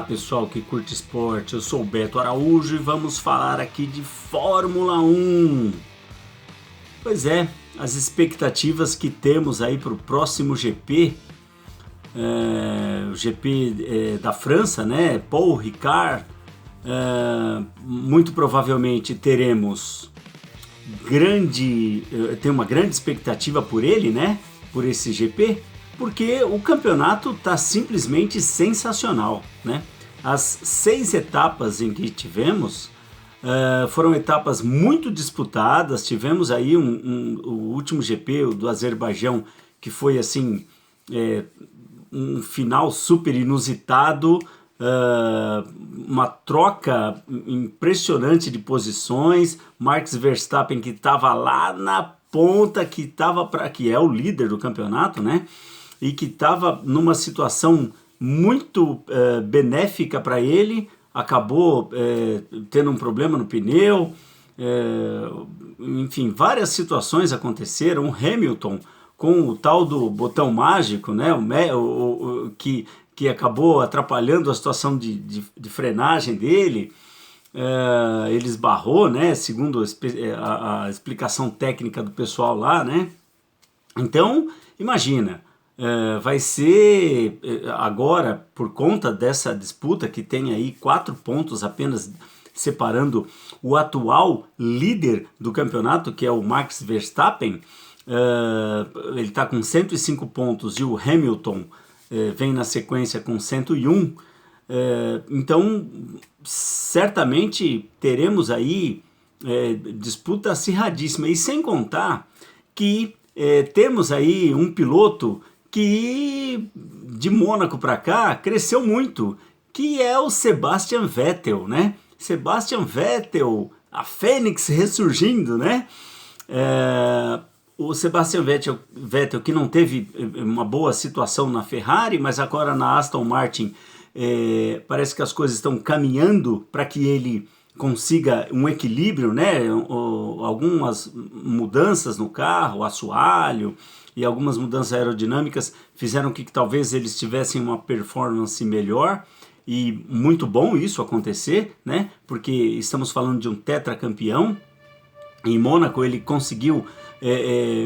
pessoal que curte esporte, eu sou o Beto Araújo e vamos falar aqui de Fórmula 1. Pois é, as expectativas que temos aí para o próximo GP, o GP da França, né? Paul Ricard, muito provavelmente teremos tem uma grande expectativa por ele, né? Por esse GP. Porque o campeonato está simplesmente sensacional, né? As 6 etapas em que tivemos foram etapas muito disputadas. Tivemos aí o último GP, o do Azerbaijão, que foi assim um final super inusitado, uma troca impressionante de posições. Max Verstappen, que estava lá na ponta, que é o líder do campeonato, né? E que estava numa situação muito benéfica para ele, acabou tendo um problema no pneu, enfim, várias situações aconteceram. O Hamilton, com o tal do botão mágico, né, que acabou atrapalhando a situação de frenagem dele, ele esbarrou, né, segundo a explicação técnica do pessoal lá, né? Então, imagina, vai ser agora, por conta dessa disputa que tem aí 4 pontos apenas separando o atual líder do campeonato, que é o Max Verstappen. Ele está com 105 pontos e o Hamilton vem na sequência com 101. Então, certamente teremos aí disputa acirradíssima. E sem contar que temos aí um piloto que de Mônaco para cá cresceu muito, que é o Sebastian Vettel, né? Sebastian Vettel, a Fênix ressurgindo, né? O Sebastian Vettel que não teve uma boa situação na Ferrari, mas agora na Aston Martin parece que as coisas estão caminhando para que ele consiga um equilíbrio, né? Algumas mudanças no carro, assoalho e algumas mudanças aerodinâmicas fizeram que talvez eles tivessem uma performance melhor, e muito bom isso acontecer, né? Porque estamos falando de um tetracampeão. Em Mônaco ele conseguiu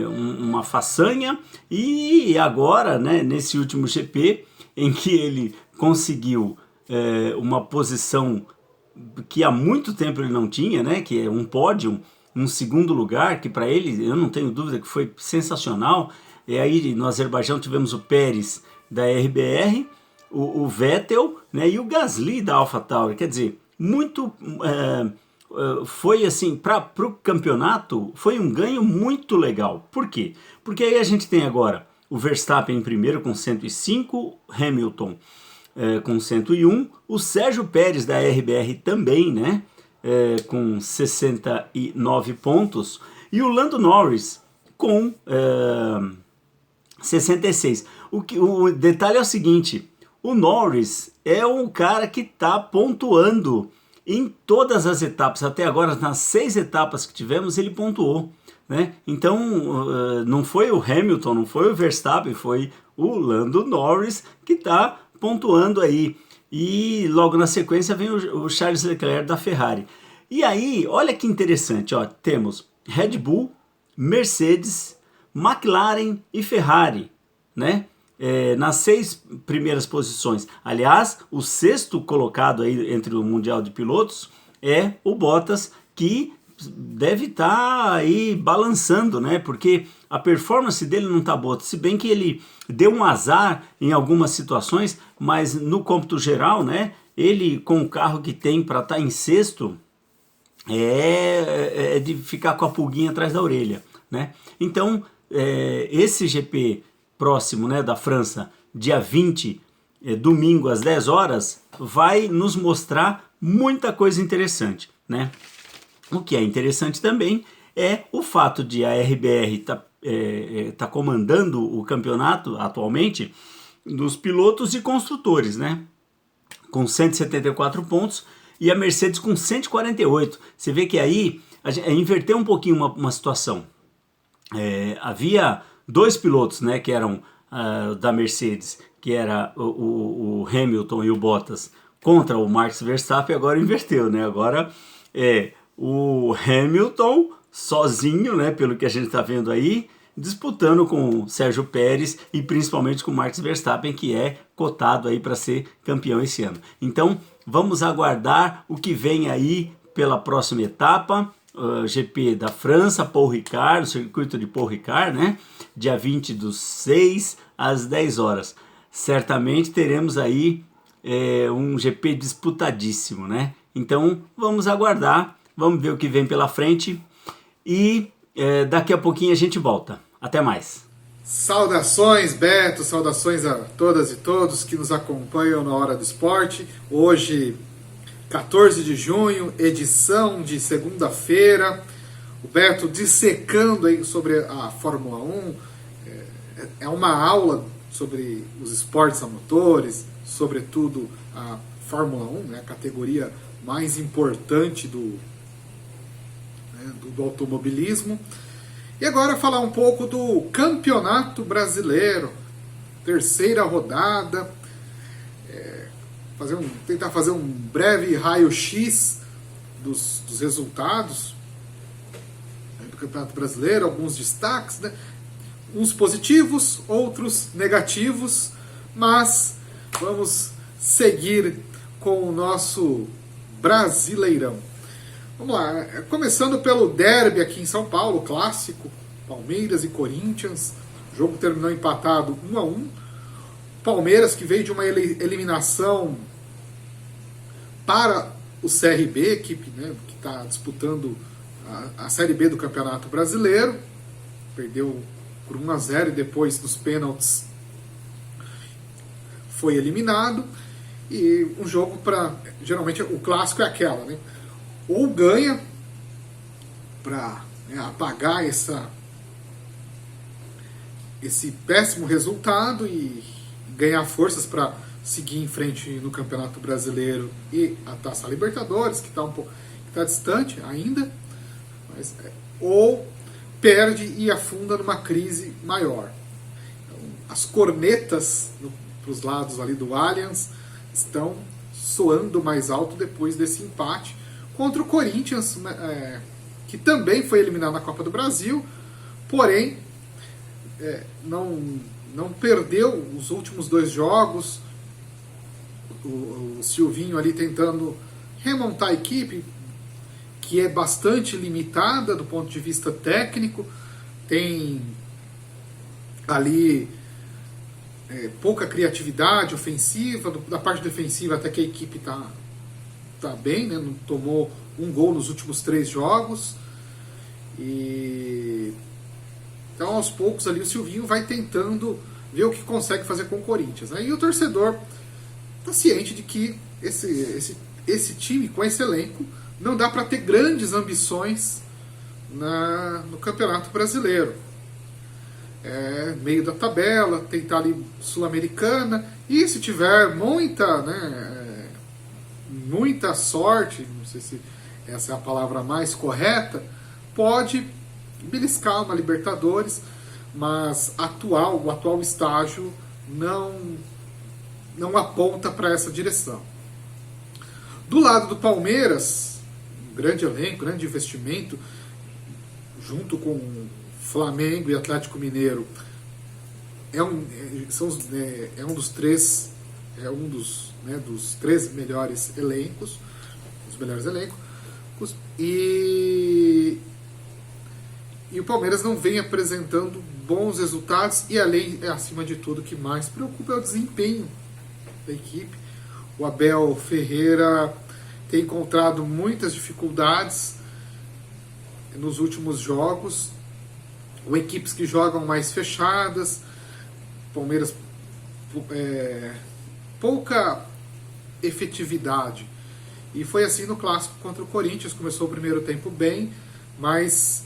uma façanha, e agora, né, nesse último GP em que ele conseguiu uma posição que há muito tempo ele não tinha, né, que é um pódio, um segundo lugar, que para ele, eu não tenho dúvida que foi sensacional. E aí no Azerbaijão tivemos o Pérez da RBR, o Vettel, né, e o Gasly da AlphaTauri. Quer dizer, muito foi assim, para o campeonato foi um ganho muito legal. Por quê? Porque aí a gente tem agora o Verstappen em primeiro com 105, Hamilton com 101, o Sérgio Pérez da RBR também, né, com 69 pontos, e o Lando Norris com 66. O detalhe é o seguinte: o Norris é um cara que está pontuando em todas as etapas. Até agora, nas 6 etapas que tivemos, ele pontuou, né? Então, não foi o Hamilton, não foi o Verstappen, foi o Lando Norris que está pontuando aí. E logo na sequência vem o Charles Leclerc da Ferrari. E aí, olha que interessante, ó, temos Red Bull, Mercedes, McLaren e Ferrari, né? Nas 6 primeiras posições. Aliás, o 6º colocado aí entre o Mundial de Pilotos é o Bottas, que deve estar aí balançando, né? Porque a performance dele não está boa, se bem que ele deu um azar em algumas situações, mas no cômputo geral, né? Ele, com o carro que tem para estar em 6º, é de ficar com a pulguinha atrás da orelha, né? Então, esse GP próximo, né, da França, dia 20, domingo às 10 horas, vai nos mostrar muita coisa interessante, né? O que é interessante também é o fato de a RBR tá comandando o campeonato atualmente dos pilotos e construtores, né? Com 174 pontos, e a Mercedes com 148. Você vê que aí inverteu um pouquinho uma situação. Havia 2 pilotos, né, que eram da Mercedes, que era o Hamilton e o Bottas, contra o Max Verstappen, agora inverteu, né? Agora é o Hamilton sozinho, né? Pelo que a gente está vendo aí, disputando com o Sérgio Pérez e principalmente com o Max Verstappen, que é cotado aí para ser campeão esse ano. Então, vamos aguardar o que vem aí pela próxima etapa, GP da França, Paul Ricard, o circuito de Paul Ricard, né? Dia 20/6 às 10 horas. Certamente teremos aí um GP disputadíssimo, né? Então, vamos aguardar, vamos ver o que vem pela frente e daqui a pouquinho a gente volta. Até mais. Saudações, Beto, saudações a todas e todos que nos acompanham na Hora do Esporte. Hoje, 14 de junho, edição de segunda-feira. O Beto dissecando aí sobre a Fórmula 1. É uma aula sobre os esportes a motores, sobretudo a Fórmula 1, né, a categoria mais importante do automobilismo. E agora falar um pouco do Campeonato Brasileiro, terceira rodada, tentar fazer um breve raio-x dos resultados do Campeonato Brasileiro, alguns destaques, né? Uns positivos, outros negativos, mas vamos seguir com o nosso Brasileirão. Vamos lá, começando pelo derby aqui em São Paulo, clássico, Palmeiras e Corinthians. O jogo terminou empatado 1-1. Palmeiras, que veio de uma eliminação para o CRB, equipe, né, que está disputando a Série B do Campeonato Brasileiro. Perdeu por 1-0 e depois, nos pênaltis, foi eliminado. E um jogo para... Geralmente o clássico é aquela, né? Ou ganha para apagar esse péssimo resultado e ganhar forças para seguir em frente no Campeonato Brasileiro e a Taça Libertadores, que está tá distante ainda, mas, ou perde e afunda numa crise maior. Então, as cornetas para os lados ali do Allianz estão soando mais alto depois desse empate contra o Corinthians, que também foi eliminado na Copa do Brasil, porém não perdeu os últimos 2 jogos. O Silvinho ali tentando remontar a equipe, que é bastante limitada do ponto de vista técnico, tem ali pouca criatividade ofensiva, da parte defensiva até que a equipe está bem, né? Não tomou um gol nos últimos 3 jogos. E então, aos poucos ali o Silvinho vai tentando ver o que consegue fazer com o Corinthians, né? E o torcedor está ciente de que esse time, com esse elenco, não dá para ter grandes ambições no Campeonato Brasileiro. Meio da tabela, tentar ali Sul-Americana, e se tiver muita sorte, não sei se essa é a palavra mais correta, pode beliscar uma Libertadores, mas o atual estágio não aponta para essa direção. Do lado do Palmeiras, um grande elenco, grande investimento, junto com Flamengo e Atlético Mineiro, é um dos 3 melhores elencos, e o Palmeiras não vem apresentando bons resultados, e acima de tudo, o que mais preocupa é o desempenho da equipe. O Abel Ferreira tem encontrado muitas dificuldades nos últimos jogos, ou equipes que jogam mais fechadas. Palmeiras, pouca efetividade. E foi assim no clássico contra o Corinthians. Começou o primeiro tempo bem, mas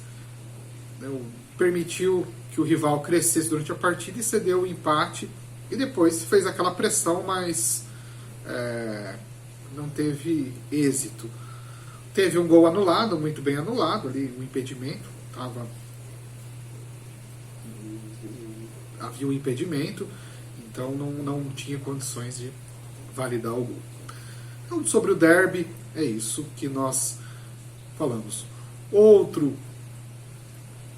permitiu que o rival crescesse durante a partida e cedeu o empate, e depois fez aquela pressão, mas não teve êxito. Teve um gol anulado, muito bem anulado, ali um impedimento, havia um impedimento, então não tinha condições de validar o gol. Então, sobre o derby, é isso que nós falamos. Outro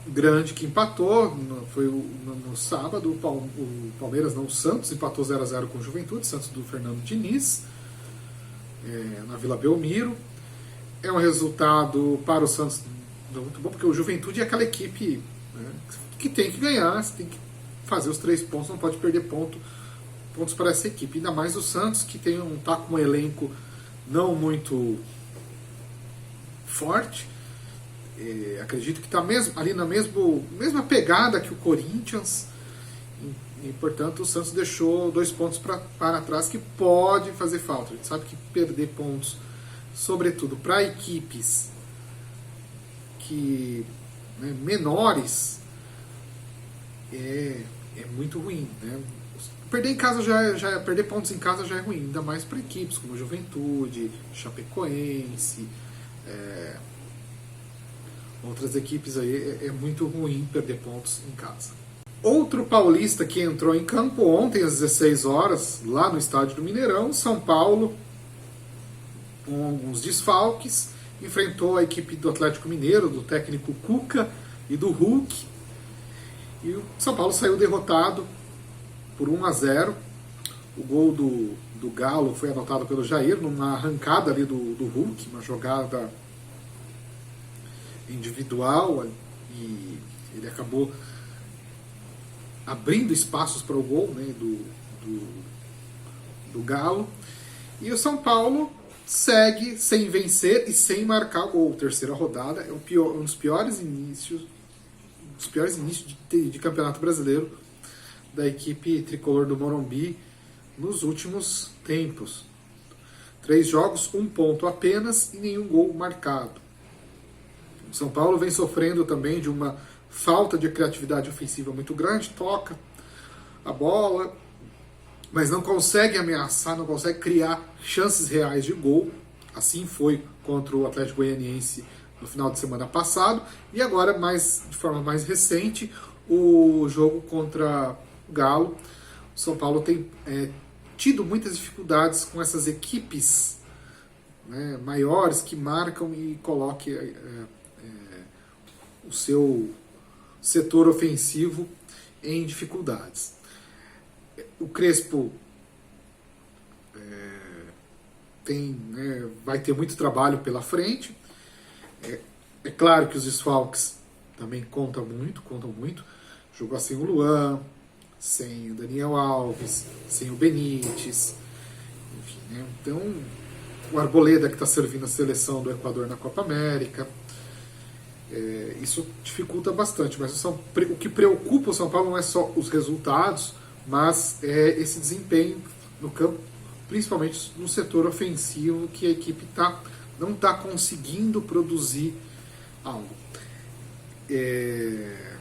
grande que empatou foi no sábado, o Palmeiras, não, o Santos empatou 0-0 com o Juventude, Santos do Fernando Diniz, na Vila Belmiro. É um resultado para o Santos muito bom, porque o Juventude é aquela equipe, né, que tem que ganhar, você tem que fazer os 3 pontos, não pode perder pontos para essa equipe. Ainda mais o Santos, que tá com um elenco não muito forte. Acredito que está ali na mesma pegada que o Corinthians, e portanto o Santos deixou 2 pontos para trás que pode fazer falta. A gente sabe que perder pontos, sobretudo para equipes que, né, menores, é muito ruim, né? Perder em casa perder pontos em casa já é ruim, ainda mais para equipes como Juventude, Chapecoense, outras equipes aí. É muito ruim perder pontos em casa. Outro paulista que entrou em campo ontem às 16 horas, lá no estádio do Mineirão, São Paulo, com alguns desfalques, enfrentou a equipe do Atlético Mineiro, do técnico Cuca e do Hulk, e o São Paulo saiu derrotado por 1-0. O gol do Galo foi anotado pelo Jair numa arrancada ali do Hulk, uma jogada individual, e ele acabou abrindo espaços para o gol, né, do Galo. E o São Paulo segue sem vencer e sem marcar gol. Terceira rodada é um dos piores inícios de campeonato brasileiro da equipe tricolor do Morumbi nos últimos tempos. 3 jogos, 1 ponto apenas e nenhum gol marcado. O São Paulo vem sofrendo também de uma falta de criatividade ofensiva muito grande, toca a bola, mas não consegue ameaçar, não consegue criar chances reais de gol. Assim foi contra o Atlético Goianiense no final de semana passado, e agora, de forma mais recente, o jogo contra o Galo. O São Paulo tem tido muitas dificuldades com essas equipes, né, maiores, que marcam e coloquem o seu setor ofensivo em dificuldades. O Crespo vai ter muito trabalho pela frente. É claro que os desfalques também contam muito. Jogou sem o Luan, sem o Daniel Alves, sem o Benítez, enfim, né? Então, o Arboleda, que está servindo a seleção do Equador na Copa América, isso dificulta bastante. Mas o que preocupa o São Paulo não é só os resultados, mas é esse desempenho no campo, principalmente no setor ofensivo, que a equipe não está conseguindo produzir algo. É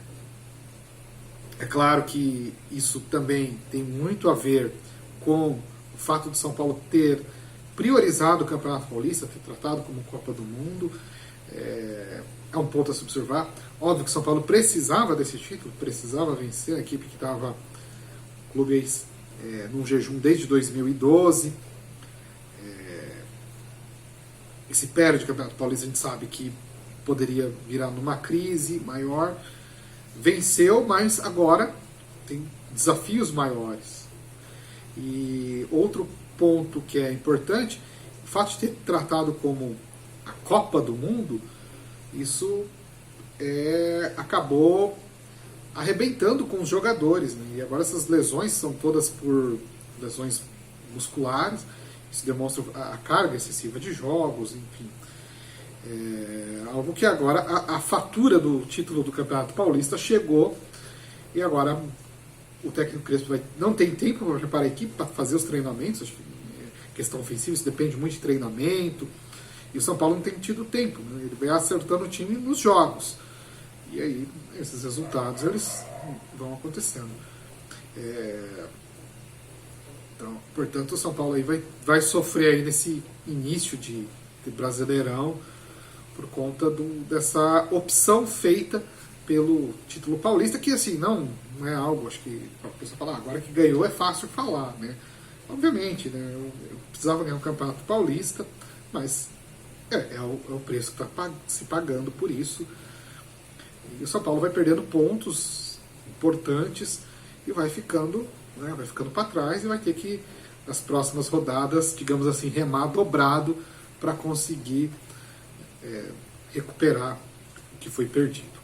claro que isso também tem muito a ver com o fato de São Paulo ter priorizado o Campeonato Paulista, ter tratado como Copa do Mundo. É um ponto a se observar. Óbvio que São Paulo precisava desse título, precisava vencer a equipe que estava clubes num jejum desde 2012. E se perde o Campeonato Paulista, a gente sabe que poderia virar numa crise maior. Venceu, mas agora tem desafios maiores. E outro ponto que é importante, o fato de ter tratado como a Copa do Mundo, isso acabou arrebentando com os jogadores, né? E agora essas lesões são todas por lesões musculares. Isso demonstra a carga excessiva de jogos, enfim. Algo que agora a fatura do título do Campeonato Paulista chegou, e agora o técnico Crespo não tem tempo para preparar a equipe, para fazer os treinamentos. Acho que questão ofensiva, isso depende muito de treinamento, e o São Paulo não tem tido tempo, né? Ele vai acertando o time nos jogos, e aí esses resultados eles vão acontecendo. Então, portanto, o São Paulo aí vai sofrer aí nesse início de Brasileirão por conta dessa opção feita pelo título paulista, que assim, não é algo, acho que a pessoa fala, agora que ganhou é fácil falar, né? Obviamente, né, eu precisava ganhar um campeonato paulista, mas é o preço que está se pagando por isso. E o São Paulo vai perdendo pontos importantes e vai ficando para trás e vai ter que, nas próximas rodadas, digamos assim, remar dobrado para conseguir recuperar o que foi perdido.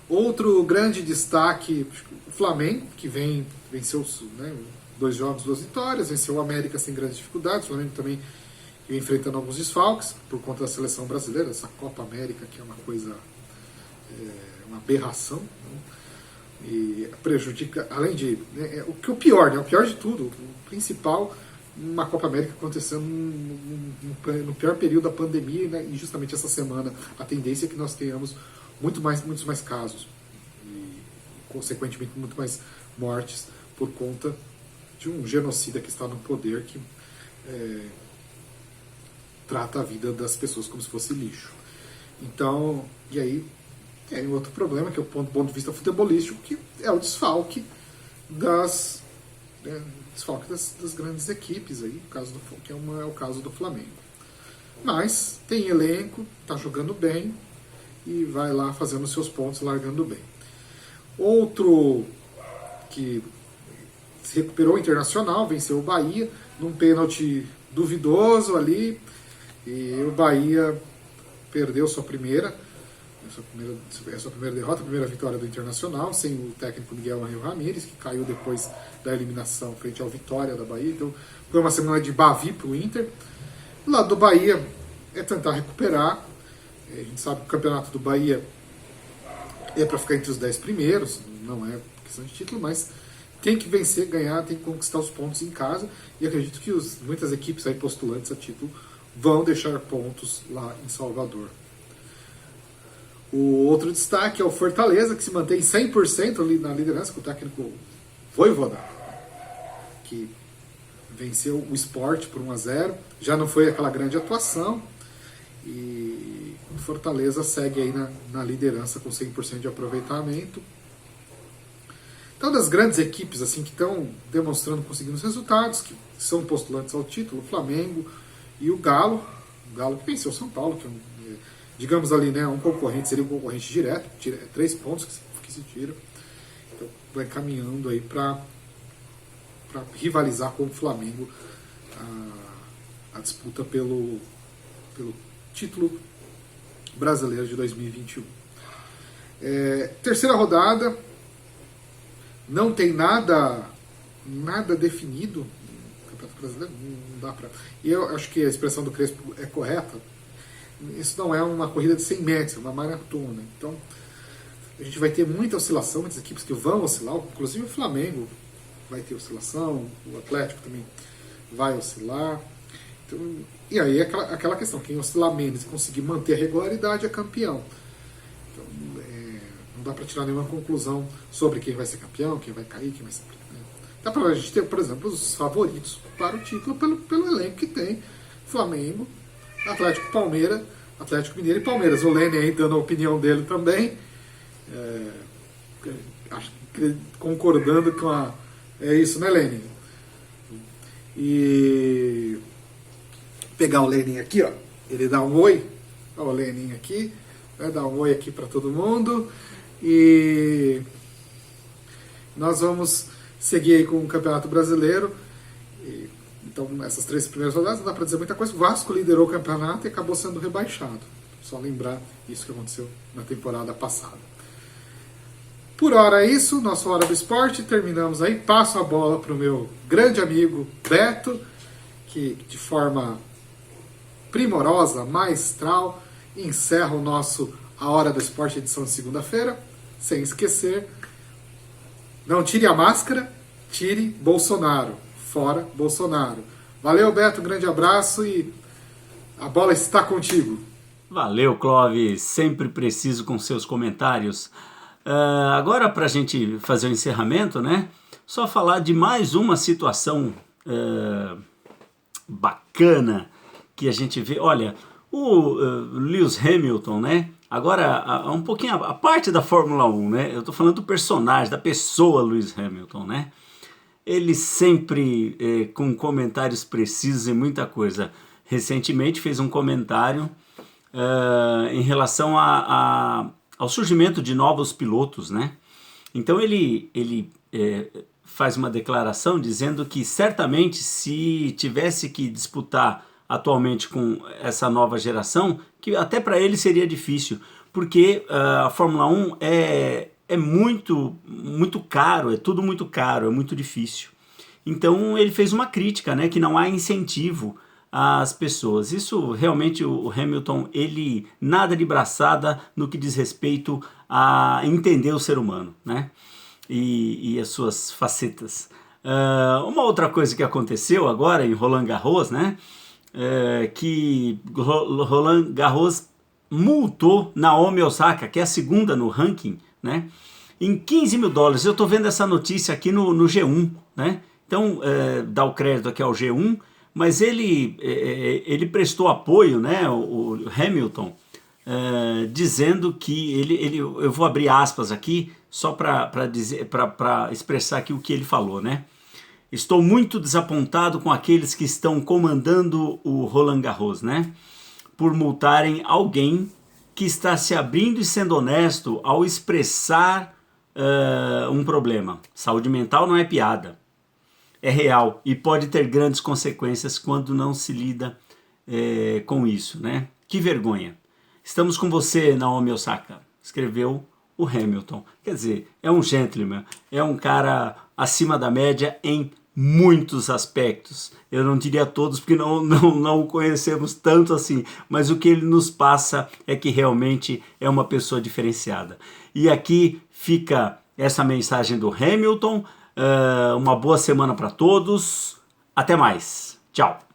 Outro grande destaque, o Flamengo, que venceu, né, 2 jogos, 2 vitórias, venceu o América sem grandes dificuldades. O Flamengo também enfrentando alguns desfalques por conta da seleção brasileira, essa Copa América que é uma coisa, uma aberração, né? E prejudica, além de, né, o pior de tudo, o principal, uma Copa América acontecendo no pior período da pandemia, né, e justamente essa semana a tendência é que nós tenhamos muitos mais casos e consequentemente muito mais mortes por conta de um genocida que está no poder que trata a vida das pessoas como se fosse lixo. Então, e aí tem outro problema, que é o ponto de vista futebolístico, que é o desfalque das grandes equipes, aí, que é o caso do Flamengo. Mas tem elenco, está jogando bem e vai lá fazendo seus pontos, largando bem. Outro que se recuperou, o Internacional, venceu o Bahia num pênalti duvidoso ali, e o Bahia perdeu sua primeira derrota, a primeira vitória do Internacional, sem o técnico Miguel Ángel Ramírez, que caiu depois da eliminação frente ao Vitória da Bahia. Então foi uma semana de Bavi para o Inter. Do lado do Bahia é tentar recuperar. A gente sabe que o campeonato do Bahia é para ficar entre os 10 primeiros, não é questão de título, mas tem que vencer, ganhar, tem que conquistar os pontos em casa, e acredito que muitas equipes aí postulantes a título vão deixar pontos lá em Salvador. O outro destaque é o Fortaleza, que se mantém 100% ali na liderança, com o técnico Vojvoda, que venceu o Sport por 1-0. Já não foi aquela grande atuação, e o Fortaleza segue aí na liderança com 100% de aproveitamento. Então, das grandes equipes assim que estão demonstrando, conseguindo os resultados, que são postulantes ao título, o Flamengo e o Galo que venceu o São Paulo, que é digamos ali, né, seria um concorrente direto, 3 pontos que se tira. Então vai caminhando aí para rivalizar com o Flamengo a disputa pelo título brasileiro de 2021. Terceira rodada, não tem nada definido no Campeonato Brasileiro, não dá para. E eu acho que a expressão do Crespo é correta. Isso não é uma corrida de 100 metros, é uma maratona. Então, a gente vai ter muita oscilação, muitas equipes que vão oscilar, inclusive o Flamengo vai ter oscilação, o Atlético também vai oscilar. Então, e aí aquela questão, quem oscilar menos e conseguir manter a regularidade é campeão. Então, não dá para tirar nenhuma conclusão sobre quem vai ser campeão, quem vai cair, quem vai ser... Dá para a gente ter, por exemplo, os favoritos para o título pelo elenco que tem: Flamengo, Atlético, Palmeiras, Atlético Mineiro e Palmeiras. O Lene aí dando a opinião dele também, acho que concordando com a... É isso, né, Lene? E pegar o Lenin aqui, ó, ele dá um oi, ó, o Lenin aqui, vai dar um oi aqui para todo mundo, e nós vamos seguir aí com o Campeonato Brasileiro. Então, essas 3 primeiras rodadas não dá para dizer muita coisa. O Vasco liderou o campeonato e acabou sendo rebaixado. Só lembrar isso que aconteceu na temporada passada. Por hora é isso, nossa Hora do Esporte. Terminamos aí. Passo a bola para o meu grande amigo Beto, que de forma primorosa, maestral, encerra o nosso A Hora do Esporte, edição de segunda-feira. Sem esquecer, não tire a máscara, tire Bolsonaro. Fora Bolsonaro. Valeu, Beto, grande abraço e a bola está contigo. Valeu, Clóvis, sempre preciso com seus comentários. Agora, para a gente fazer o encerramento, né? Só falar de mais uma situação bacana que a gente vê. Olha, o Lewis Hamilton, né? Agora, um pouquinho a parte da Fórmula 1, né? Eu estou falando do personagem, da pessoa Lewis Hamilton, né? ele sempre com comentários precisos e muita coisa. Recentemente fez um comentário em relação ao surgimento de novos pilotos, né? Então ele faz uma declaração dizendo que certamente se tivesse que disputar atualmente com essa nova geração, que até para ele seria difícil, porque a Fórmula 1 é muito caro, é tudo muito caro, é muito difícil. Então ele fez uma crítica, né, que não há incentivo às pessoas. Isso realmente o Hamilton, ele nada de braçada no que diz respeito a entender o ser humano, né, e as suas facetas. Uma outra coisa que aconteceu agora em Roland Garros, né, que Roland Garros multou Naomi Osaka, que é a segunda no ranking, né, em $15 mil. Eu estou vendo essa notícia aqui no G1, né? Então dá o crédito aqui ao G1, mas ele prestou apoio, né, o Hamilton, dizendo que eu vou abrir aspas aqui só para expressar aqui o que ele falou, né? Estou muito desapontado com aqueles que estão comandando o Roland Garros, né? Por multarem alguém que está se abrindo e sendo honesto ao expressar um problema. Saúde mental não é piada, é real e pode ter grandes consequências quando não se lida com isso, né? Que vergonha. Estamos com você, Naomi Osaka, escreveu o Hamilton. Quer dizer, é um gentleman, é um cara acima da média em muitos aspectos. Eu não diria todos porque não o conhecemos tanto assim, mas o que ele nos passa é que realmente é uma pessoa diferenciada. E aqui fica essa mensagem do Hamilton. Uma boa semana para todos. Até mais. Tchau.